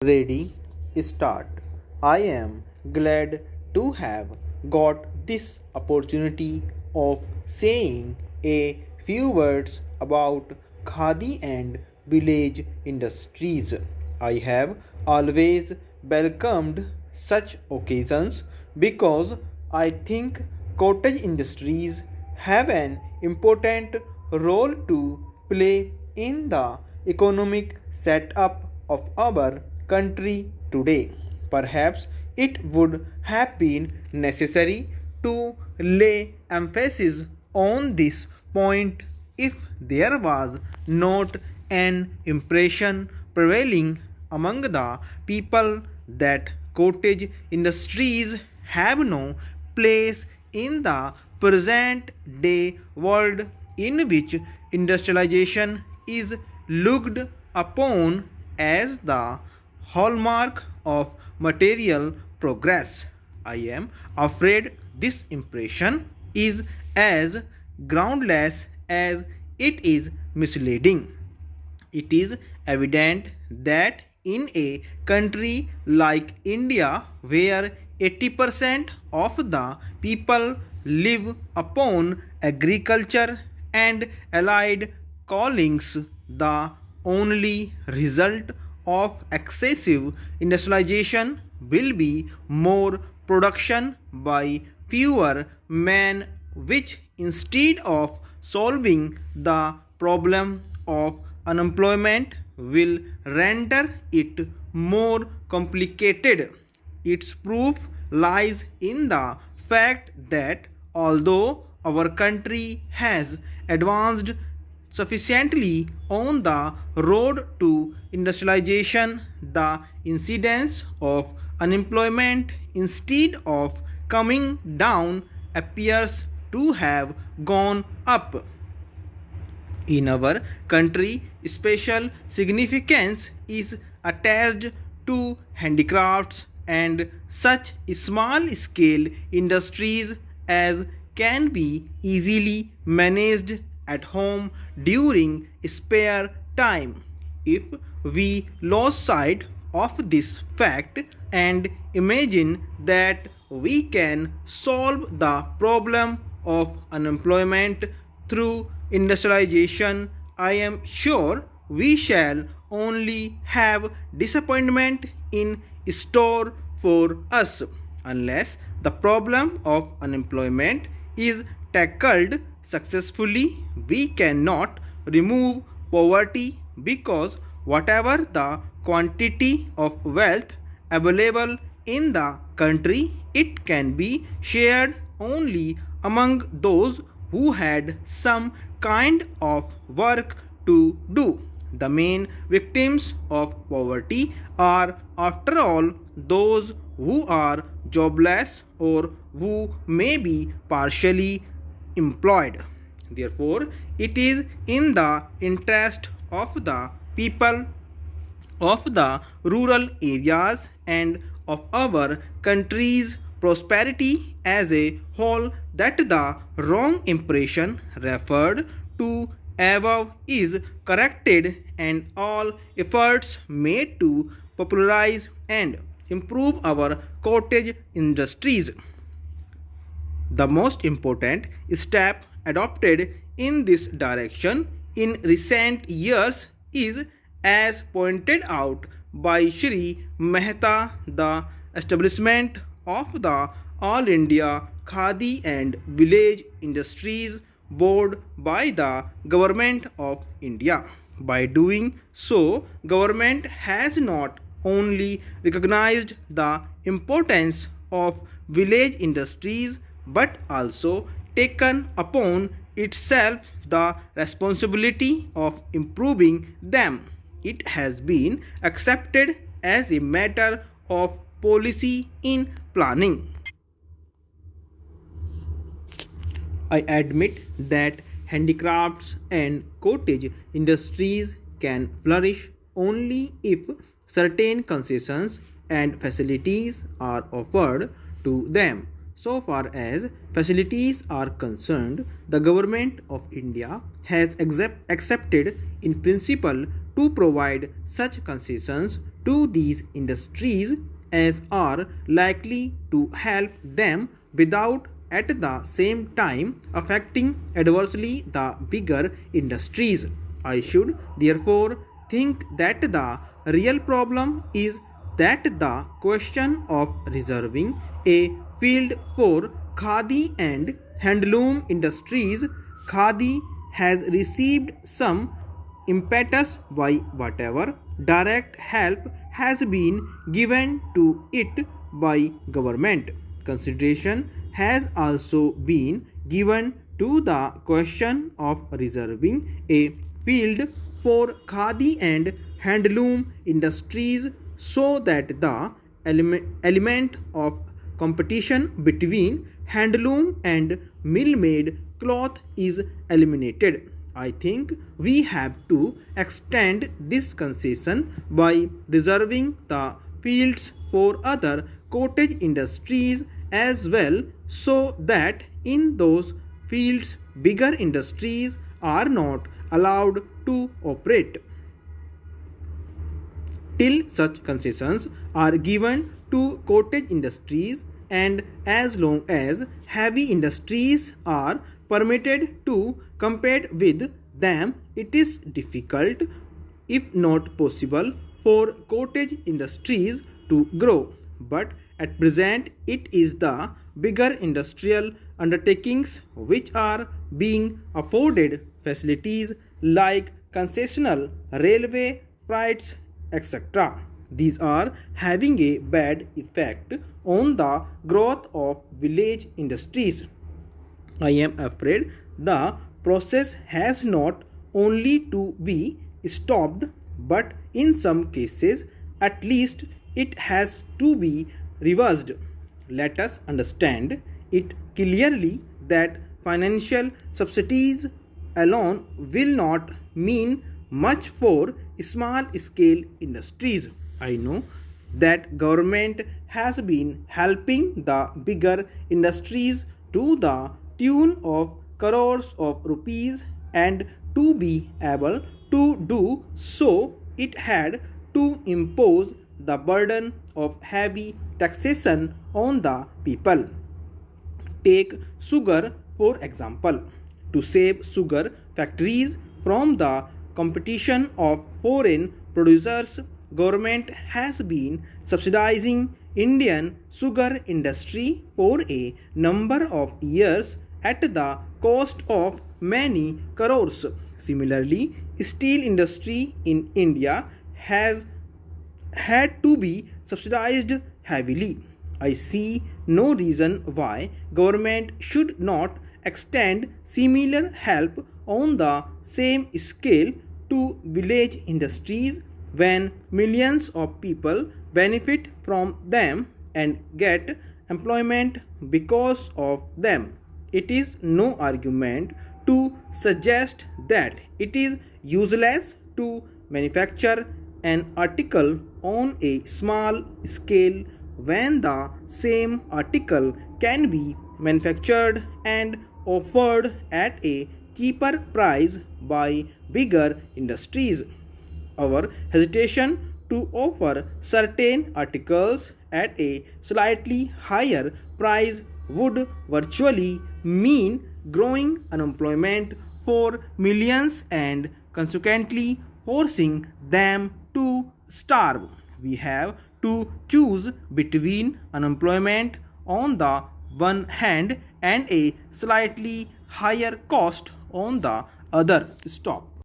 Ready, start. I am glad to have got this opportunity of saying a few words about khadi and village industries. I have always welcomed such occasions because I think cottage industries have an important role to play in the economic setup of our country today. Perhaps it would have been necessary to lay emphasis on this point if there was not an impression prevailing among the people that cottage industries have no place in the present day world in which industrialization is looked upon as the hallmark of material progress. I am afraid this impression is as groundless as it is misleading. It is evident that in a country like India, where 80% of the people live upon agriculture and allied callings, the only result of excessive industrialization will be more production by fewer men, which instead of solving the problem of unemployment will render it more complicated. Its proof lies in the fact that although our country has advanced sufficiently on the road to industrialization, the incidence of unemployment, instead of coming down, appears to have gone up. In our country, special significance is attached to handicrafts and such small scale industries as can be easily managed at home during spare time. If we lose sight of this fact and imagine that we can solve the problem of unemployment through industrialization, I am sure we shall only have disappointment in store for us. Unless the problem of unemployment is tackled successfully, we cannot remove poverty, because whatever the quantity of wealth available in the country, it can be shared only among those who had some kind of work to do. The main victims of poverty are, after all, those who are jobless or who may be partially employed. Therefore, it is in the interest of the people of the rural areas and of our country's prosperity as a whole that the wrong impression referred to above is corrected, and all efforts made to popularize and improve our cottage industries. The most important step adopted in this direction in recent years is, as pointed out by Shri Mehta, the establishment of the All India Khadi and Village Industries Board by the Government of India. By doing so, government has not only recognized the importance of village industries but also taken upon itself the responsibility of improving them. It has been accepted as a matter of policy in planning. I admit that handicrafts and cottage industries can flourish only if certain concessions and facilities are offered to them. So far as facilities are concerned, the Government of India has accepted in principle to provide such concessions to these industries as are likely to help them without at the same time affecting adversely the bigger industries. I should therefore think that the real problem is that the question of reserving a field for khadi and handloom industries, khadi has received some impetus by whatever direct help has been given to it by government. Consideration has also been given to the question of reserving a field for khadi and handloom industries so that the element of competition between handloom and mill-made cloth is eliminated. I think we have to extend this concession by reserving the fields for other cottage industries as well so that in those fields bigger industries are not allowed to operate till such concessions are given to cottage industries, and as long as heavy industries are permitted to compete with them, it is difficult, if not possible, for cottage industries to grow. But at present, it is the bigger industrial undertakings which are being afforded facilities like concessional railway freights, etc. These are having a bad effect on the growth of village industries. I am afraid the process has not only to be stopped, but in some cases, at least, it has to be reversed. Let us understand it clearly that financial subsidies alone will not mean much for small scale industries. I know that government has been helping the bigger industries to the tune of crores of rupees, and to be able to do so it had to impose the burden of heavy taxation on the people. Take sugar for example. To save sugar factories from the competition of foreign producers, government has been subsidizing Indian sugar industry for a number of years at the cost of many crores. Similarly, steel industry in India has had to be subsidized heavily. I see no reason why government should not extend similar help on the same scale to village industries when millions of people benefit from them and get employment because of them. It is no argument to suggest that it is useless to manufacture an article on a small scale when the same article can be manufactured and offered at a cheaper price by bigger industries. Our hesitation to offer certain articles at a slightly higher price would virtually mean growing unemployment for millions and consequently forcing them to starve. We have to choose between unemployment on the one hand and a slightly higher cost on the other. Stop.